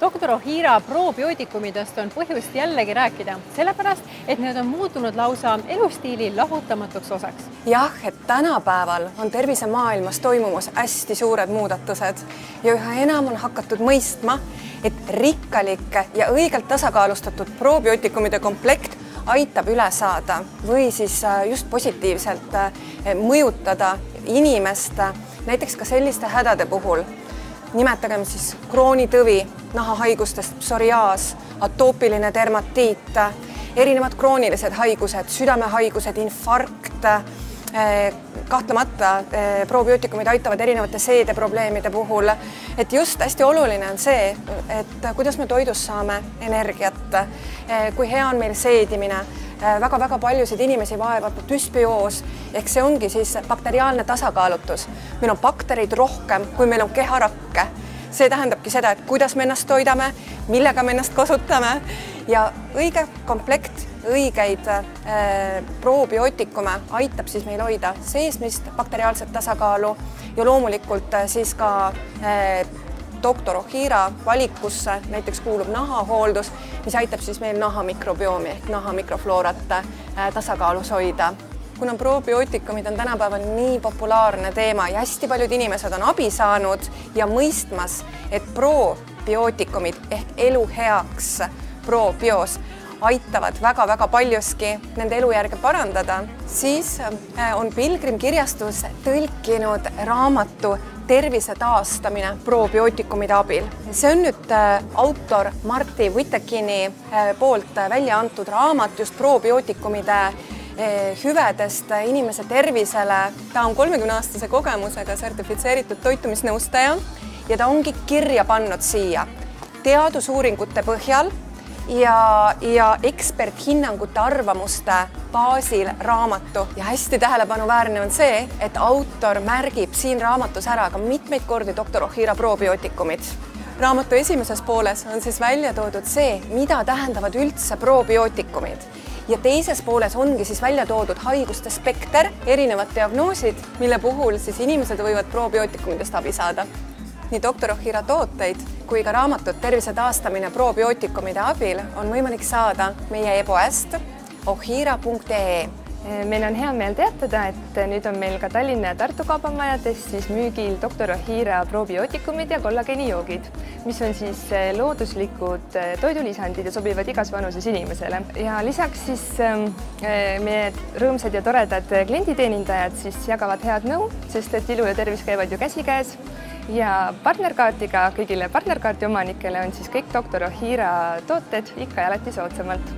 Doktor Ohira probiootikumidest on põhjust jällegi rääkida, sellepärast, et need on muutunud lausa elustiili lahutamatuks osaks. Jah, et tänapäeval on tervisemaailmas toimumas hästi suured muudatused ja üha enam on hakatud mõistma, et rikkalik ja õigelt tasakaalustatud probiootikumide komplekt aitab üle saada või siis just positiivselt mõjutada inimest näiteks ka selliste hädade puhul. Nimetagem siis kroonitõvi, nahahaigustest psoriaas, atoopiline dermatiit, erinevad kroonilised haigused, südamehaigused, infarkt. Kahtlemata probiootikumid aitavad erinevate seedeprobleemide puhul, et just hästi oluline on see, et kuidas me toidust saame energiat, kui hea on meil seedimine. Väga paljusid inimesi vaevab düsbioos, ehk see ongi siis bakteriaalne tasakaalutus. Meil on bakterid rohkem, kui meil on keharakke. See tähendabki seda, et kuidas me ennast toidame, millega me ennast kasutame ja õige komplekt õigeid probiootikume aitab siis meil hoida seesmist bakteriaalset tasakaalu ja loomulikult siis ka Doktor Ohira valikusse näiteks kuulub nahahooldus, mis aitab siis meil naha mikrobiomi ehk naha mikrofloorat tasakaalus hoida. Kuna probiootikumid on tänapäeval nii populaarne teema ja hästi paljud inimesed on abi saanud ja mõistmas, et probiootikumid ehk elu heaks probios aitavad väga paljuski nende elujärge parandada, siis on Pilgrim Kirjastus tõlkinud raamatu Tervise taastamine probiootikumide abil. See on nüüd autor Martti Wittekini poolt välja antud raamat just probiootikumide hüvedest inimese tervisele. Ta on 30-aastase kogemusega sertifitseeritud toitumisnõustaja ja ta ongi kirja pannud siia teadusuuringute põhjal ja eksperthinnangute arvamuste baasil raamatu. Ja hästi tähelepanuväärne on see, et autor märgib siin raamatus ära ka mitmeid kordi Doktor Ohira probiootikumid. Raamatu esimeses pooles on siis välja toodud see, mida tähendavad üldse probiootikumid. Ja teises pooles ongi siis välja toodud haiguste spekter, erinevad diagnoosid, mille puhul siis inimesed võivad probiootikumidest abi saada. Nii Doktor Ohira tooteid kui ka raamatut Tervise taastamine probiootikumide abil on võimalik saada meie e-poest ohira.ee. Meil on hea meel teatada, et nüüd on meil ka Tallinna ja Tartu kaubamajades siis müügil Doktor Ohira probiootikumid ja kollageenijoogid, mis on siis looduslikud toidulisandid ja sobivad igas vanuses inimesele. Ja lisaks siis meie rõõmsad ja toredad klienditeenindajad siis jagavad head nõu, sest et ilu ja tervis käivad ju käsikäes. Ja partnerkaartiga kõigile partnerkaarti omanikele on siis kõik Doktor Ohira tooted ikka ja alati soodsamalt.